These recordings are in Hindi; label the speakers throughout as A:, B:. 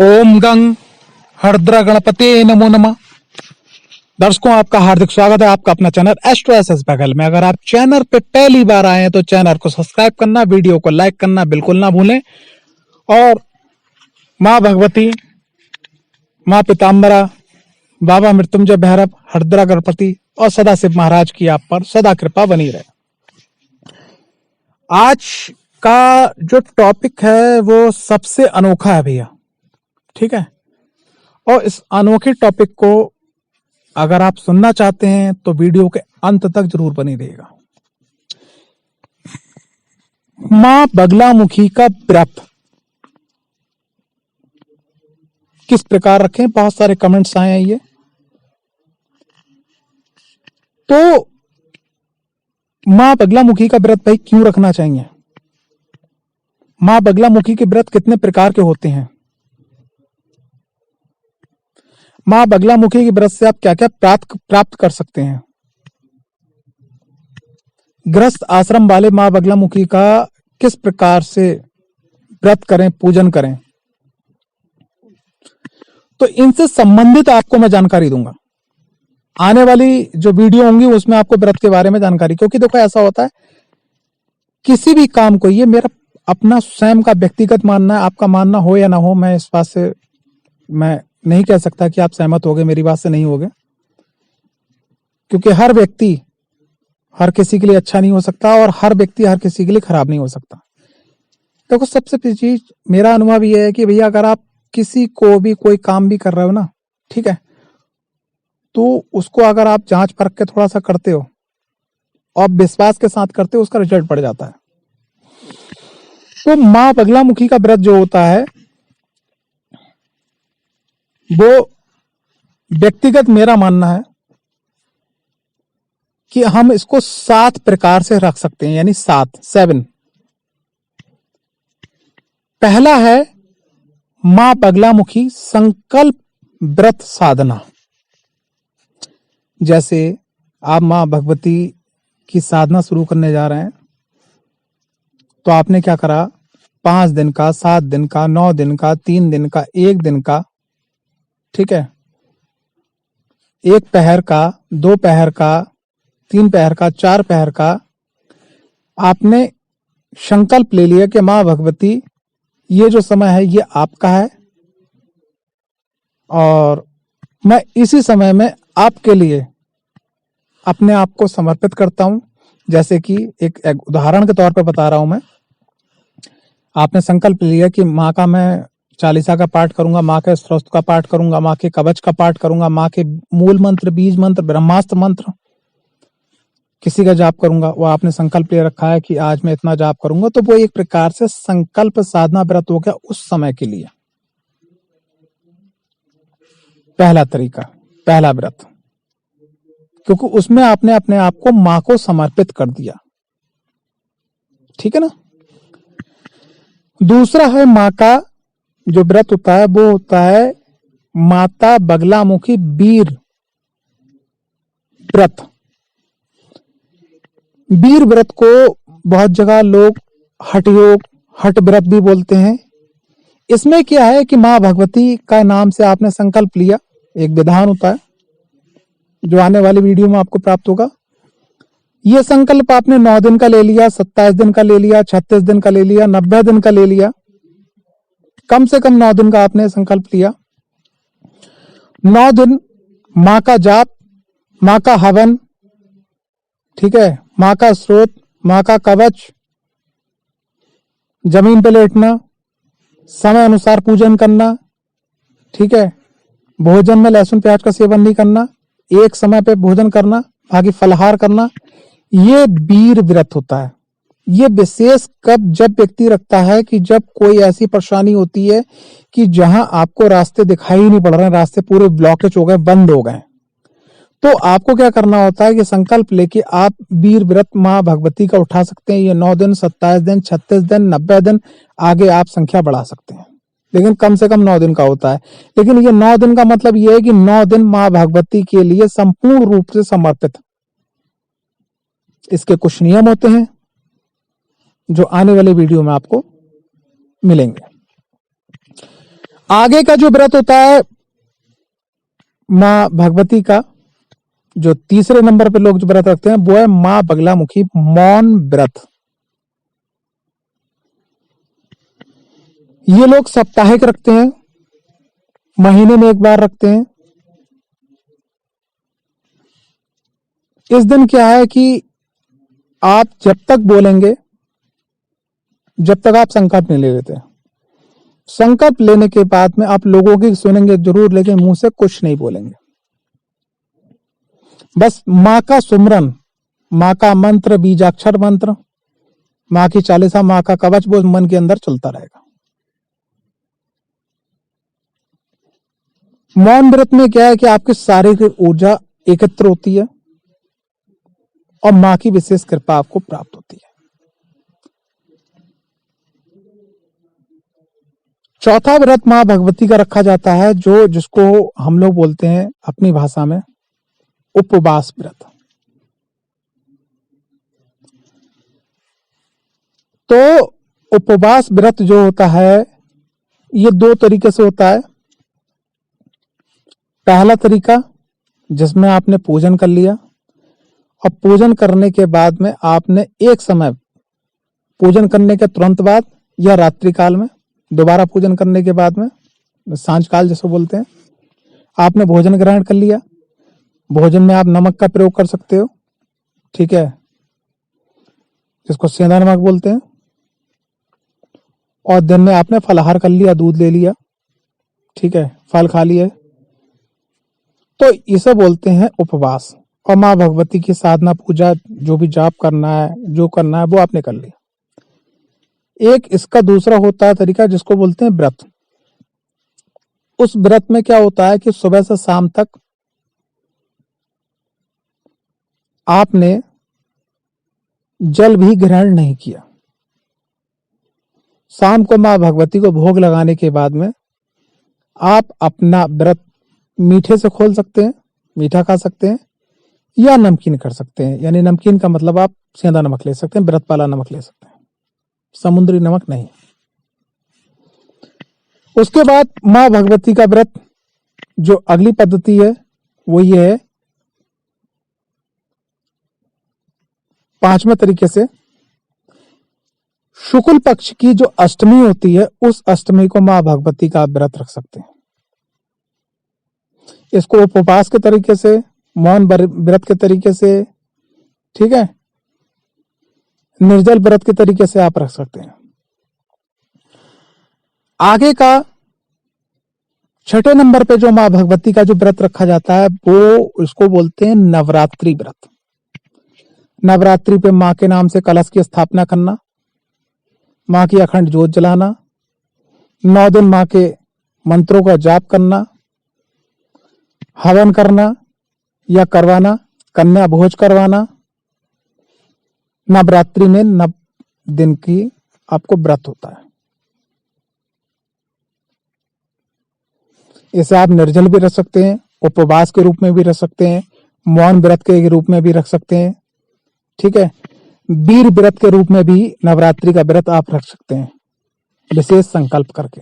A: ओम गंग हरद्रा गणपति नमो नमः। दर्शकों, आपका हार्दिक स्वागत है आपका अपना चैनल एस्ट्रो एस बघेल में। अगर आप चैनल पे पहली बार आए हैं तो चैनल को सब्सक्राइब करना, वीडियो को लाइक करना बिल्कुल ना भूलें। और माँ भगवती, माँ पिताम्बरा, बाबा मृत्युंजय भैरव, हरद्रा गणपति और सदाशिव महाराज की आप पर सदा कृपा बनी रहे। आज का जो टॉपिक है वो सबसे अनोखा है भैया, ठीक है। और इस अनोखे टॉपिक को अगर आप सुनना चाहते हैं तो वीडियो के अंत तक जरूर बनी रहिएगा। मां बगलामुखी का व्रत किस प्रकार रखें, बहुत सारे कमेंट्स आए हैं। ये तो मां बगलामुखी का व्रत भाई क्यों रखना चाहिए? मां बगलामुखी के व्रत कितने प्रकार के होते हैं? मां बगलामुखी के व्रत से आप क्या क्या प्राप्त कर सकते हैं? गृहस्थ आश्रम वाले मां बगलामुखी का किस प्रकार से व्रत करें, पूजन करें, तो इनसे संबंधित आपको मैं जानकारी दूंगा। आने वाली जो वीडियो होंगी उसमें आपको व्रत के बारे में जानकारी, क्योंकि देखो ऐसा होता है किसी भी काम को, ये मेरा अपना स्वयं का व्यक्तिगत मानना है, आपका मानना हो या ना हो, मैं इस बात से मैं नहीं कह सकता कि आप सहमत होगे, मेरी बात से नहीं होगे, क्योंकि हर व्यक्ति हर किसी के लिए अच्छा नहीं हो सकता और हर व्यक्ति हर किसी के लिए खराब नहीं हो सकता। देखो, सबसे पहली चीज मेरा अनुभव यह है कि भैया अगर आप किसी को भी कोई काम भी कर रहे हो ना, ठीक है, तो उसको अगर आप जांच परख के थोड़ा सा करते हो और विश्वास के साथ करते हो, उसका रिजल्ट बढ़ जाता है। तो मां बगलामुखी का व्रत जो होता है वो व्यक्तिगत मेरा मानना है कि हम इसको 7 प्रकार से रख सकते हैं, यानी 7। पहला है मां बगलामुखी संकल्प व्रत साधना। जैसे आप मां भगवती की साधना शुरू करने जा रहे हैं तो आपने क्या करा, 5 दिन का, 7 दिन का, 9 दिन का, 3 दिन का, 1 दिन का, ठीक है, 1 पहर का, 2 पहर का, 3 पहर का, 4 पहर का, आपने संकल्प ले लिया कि मां भगवती ये जो समय है ये आपका है और मैं इसी समय में आपके लिए अपने आप को समर्पित करता हूं। जैसे कि एक उदाहरण के तौर पर बता रहा हूं मैं, आपने संकल्प लिया कि मां का मैं चालीसा का पाठ करूंगा, मां के स्तोत्र का पाठ करूंगा, मां के कवच का पाठ करूंगा, मां के मूल मंत्र, बीज मंत्र, ब्रह्मास्त्र मंत्र, किसी का जाप करूंगा। वो आपने संकल्प ले रखा है कि आज मैं इतना जाप करूंगा, तो वो एक प्रकार से संकल्प साधना व्रत हो गया उस समय के लिए। पहला तरीका, पहला व्रत, क्योंकि उसमें आपने अपने आप को मां को समर्पित कर दिया, ठीक है ना। दूसरा है मां का जो व्रत होता है वो होता है माता बगलामुखी वीर व्रत। वीर व्रत को बहुत जगह लोग हठ योग, हठ व्रत भी बोलते हैं। इसमें क्या है कि मां भगवती का नाम से आपने संकल्प लिया, एक विधान होता है जो आने वाली वीडियो में आपको प्राप्त होगा। यह संकल्प आपने 9 दिन का ले लिया, 27 दिन का ले लिया, 36 दिन का ले लिया, 90 दिन का ले लिया, कम से कम 9 दिन का आपने संकल्प लिया। 9 दिन मां का जाप, मां का हवन, ठीक है, मां का स्रोत, मां का कवच, जमीन पे लेटना, समय अनुसार पूजन करना, ठीक है, भोजन में लहसुन प्याज का सेवन नहीं करना, एक समय पे भोजन करना, बाकी फलाहार करना। ये वीर व्रत होता है। ये विशेष कब जब व्यक्ति रखता है कि जब कोई ऐसी परेशानी होती है कि जहां आपको रास्ते दिखाई नहीं पड़ रहे हैं, रास्ते पूरे ब्लॉकेज हो गए, बंद हो गए, तो आपको क्या करना होता है कि संकल्प लेके आप वीर व्रत मां भगवती का उठा सकते हैं। ये 9 दिन, 27 दिन, 36 दिन, 90 दिन, आगे आप संख्या बढ़ा सकते हैं, लेकिन कम से कम 9 दिन का होता है। लेकिन ये 9 दिन का मतलब ये है कि 9 दिन मां भगवती के लिए संपूर्ण रूप से समर्पित। इसके कुछ नियम होते हैं जो आने वाले वीडियो में आपको मिलेंगे। आगे का जो व्रत होता है माँ भगवती का, जो तीसरे नंबर पे लोग जो व्रत रखते हैं वो है माँ बगलामुखी मौन व्रत। ये लोग साप्ताहिक रखते हैं, महीने में एक बार रखते हैं। इस दिन क्या है कि आप जब तक बोलेंगे, जब तक आप संकल्प नहीं ले लेते, संकल्प लेने के बाद में आप लोगों की सुनेंगे जरूर, लेकिन मुंह से कुछ नहीं बोलेंगे। बस माँ का सुमरन, माँ का मंत्र, बीजाक्षर मंत्र, माँ की चालीसा, माँ का कवच वो मन के अंदर चलता रहेगा। मौन व्रत में क्या है कि आपकी शारीरिक ऊर्जा एकत्र होती है और माँ की विशेष कृपा आपको प्राप्त होती है। चौथा व्रत माँ भगवती का रखा जाता है, जो जिसको हम लोग बोलते हैं अपनी भाषा में उपवास व्रत। तो उपवास व्रत जो होता है ये दो तरीके से होता है। पहला तरीका जिसमें आपने पूजन कर लिया और पूजन करने के बाद में आपने एक समय, पूजन करने के तुरंत बाद या रात्रि काल में, दोबारा पूजन करने के बाद में, सांझ काल जिसको बोलते हैं, आपने भोजन ग्रहण कर लिया। भोजन में आप नमक का प्रयोग कर सकते हो, ठीक है, जिसको सेंधा नमक बोलते हैं। और दिन में आपने फलाहार कर लिया, दूध ले लिया, ठीक है, फल खा लिए, तो इसे बोलते हैं उपवास। और माँ भगवती की साधना पूजा, जो भी जाप करना है, जो करना है वो आपने कर लिया। एक इसका दूसरा होता है तरीका जिसको बोलते हैं व्रत। उस व्रत में क्या होता है कि सुबह से शाम तक आपने जल भी ग्रहण नहीं किया। शाम को माँ भगवती को भोग लगाने के बाद में आप अपना व्रत मीठे से खोल सकते हैं, मीठा खा सकते हैं, या नमकीन कर सकते हैं। यानी नमकीन का मतलब आप सेंधा नमक ले सकते हैं, व्रत वाला नमक ले सकते हैं, समुद्री नमक नहीं। उसके बाद माँ भगवती का व्रत जो अगली पद्धति है वो ये है, पांचवें तरीके से शुक्ल पक्ष की जो अष्टमी होती है उस अष्टमी को माँ भगवती का व्रत रख सकते हैं। इसको उपवास के तरीके से, मौन व्रत के तरीके से, ठीक है, निर्जल व्रत के तरीके से आप रख सकते हैं। आगे का छठे नंबर पे जो माँ भगवती का जो व्रत रखा जाता है वो इसको बोलते हैं नवरात्रि व्रत। नवरात्रि पे माँ के नाम से कलश की स्थापना करना, माँ की अखंड ज्योत जलाना, 9 दिन माँ के मंत्रों का जाप करना, हवन करना या करवाना, कन्या भोज करवाना। नवरात्रि में 9 दिन की आपको व्रत होता है। इसे आप निर्जल भी रख सकते हैं, उपवास के रूप में भी रख सकते हैं, मौन व्रत के रूप में भी रख सकते हैं, ठीक है, वीर व्रत के रूप में भी नवरात्रि का व्रत आप रख सकते हैं विशेष संकल्प करके।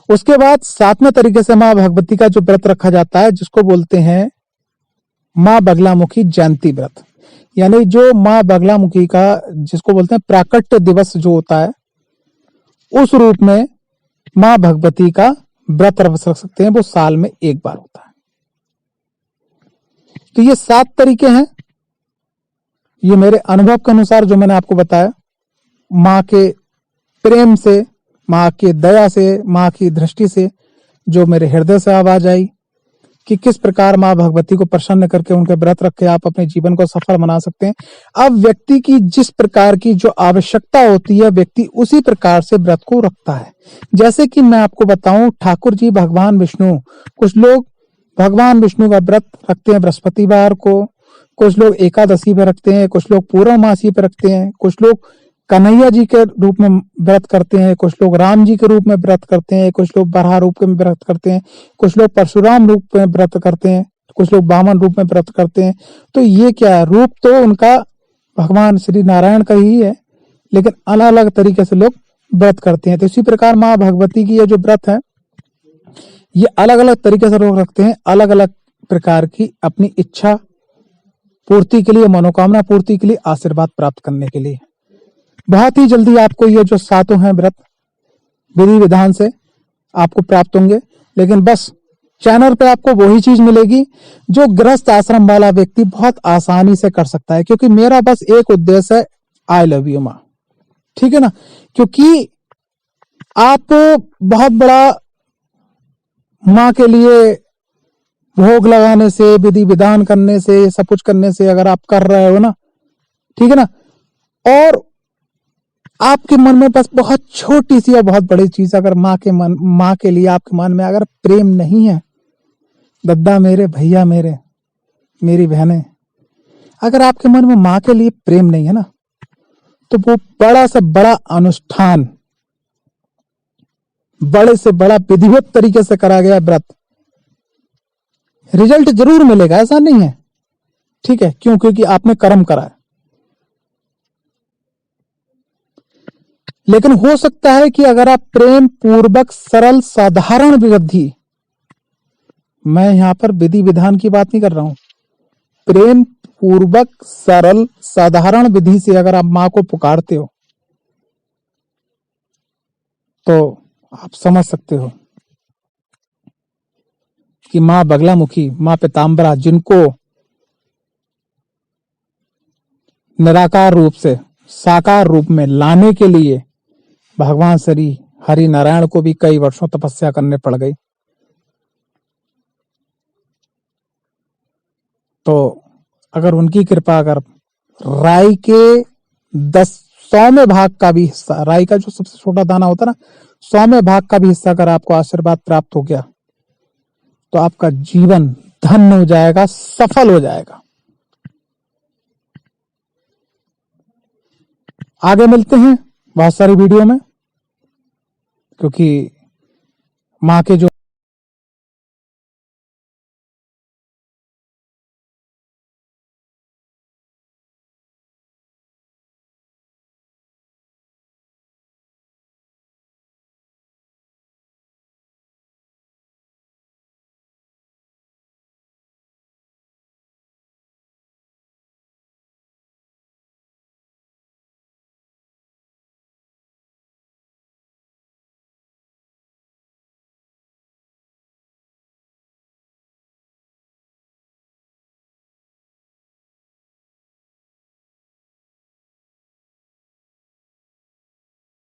A: उसके बाद 7वें तरीके से माँ भगवती का जो व्रत रखा जाता है जिसको बोलते हैं माँ बगलामुखी जयंती व्रत। यानी जो माँ बगलामुखी का जिसको बोलते हैं प्राकट्य दिवस जो होता है उस रूप में माँ भगवती का व्रत रख सकते हैं, वो साल में एक बार होता है। तो ये 7 तरीके हैं, ये मेरे अनुभव के अनुसार जो मैंने आपको बताया, माँ के प्रेम से, माँ की दया से, माँ की दृष्टि से जो मेरे हृदय से आवाज आई कि किस प्रकार माँ भगवती को प्रसन्न करके उनके व्रत रख के आप अपने जीवन को सफल बना सकते हैं। अब व्यक्ति की जिस प्रकार की जो आवश्यकता होती है व्यक्ति उसी प्रकार से व्रत को रखता है। जैसे कि मैं आपको बताऊं, ठाकुर जी भगवान विष्णु, कुछ लोग भगवान विष्णु का व्रत रखते हैं बृहस्पतिवार को, कुछ लोग एकादशी पे रखते हैं, कुछ लोग पूर्णमासी पे रखते हैं, कुछ लोग कन्हैया जी के रूप में व्रत करते हैं, कुछ लोग राम जी के रूप में व्रत करते हैं, कुछ लोग बराह रूप में व्रत करते हैं, कुछ लोग परशुराम रूप में व्रत करते हैं, कुछ लोग वामन रूप में व्रत करते हैं। तो ये क्या है, रूप तो उनका भगवान श्री नारायण का ही है, लेकिन अलग अलग तरीके से लोग व्रत करते हैं। तो इसी प्रकार माँ भगवती की ये जो व्रत है, ये अलग अलग तरीके से लोग रखते हैं, अलग अलग प्रकार की अपनी इच्छा पूर्ति के लिए, मनोकामना पूर्ति के लिए, आशीर्वाद प्राप्त करने के लिए। बहुत ही जल्दी आपको ये जो सातों हैं व्रत विधि विधान से आपको प्राप्त होंगे। लेकिन बस चैनल पे आपको वही चीज मिलेगी जो गृहस्थ आश्रम वाला व्यक्ति बहुत आसानी से कर सकता है, क्योंकि मेरा बस एक उद्देश्य है, आई लव यू माँ। ठीक है ना? क्योंकि आप बहुत बड़ा माँ के लिए भोग लगाने से, विधि विधान करने से, सब कुछ करने से अगर आप कर रहे हो ना, ठीक है ना, और आपके मन में बस बहुत छोटी सी या बहुत बड़ी चीज अगर माँ के लिए आपके मन में अगर प्रेम नहीं है, दद्दा मेरे, भैया मेरे, मेरी बहनें, अगर आपके मन में माँ के लिए प्रेम नहीं है ना, तो वो बड़ा से बड़ा अनुष्ठान, बड़े से बड़ा विधिवत तरीके से करा गया व्रत, रिजल्ट जरूर मिलेगा, ऐसा नहीं है। ठीक है? क्यों? क्योंकि आपने कर्म करा है। लेकिन हो सकता है कि अगर आप प्रेम पूर्वक सरल साधारण विधि, मैं यहां पर विधि विधान की बात नहीं कर रहा हूं, प्रेम पूर्वक सरल साधारण विधि से अगर आप मां को पुकारते हो तो आप समझ सकते हो कि मां बगलामुखी, मां पीताम्बरा, जिनको निराकार रूप से साकार रूप में लाने के लिए भगवान श्री हरि नारायण को भी कई वर्षों तपस्या करने पड़ गई, तो अगर उनकी कृपा, अगर राई के 100वें भाग का भी हिस्सा, राई का जो सबसे छोटा दाना होता है ना, 100वें भाग का भी हिस्सा अगर आपको आशीर्वाद प्राप्त हो गया, तो आपका जीवन धन्य हो जाएगा, सफल हो जाएगा। आगे मिलते हैं बहुत सारी वीडियो में, क्योंकि माँ के जो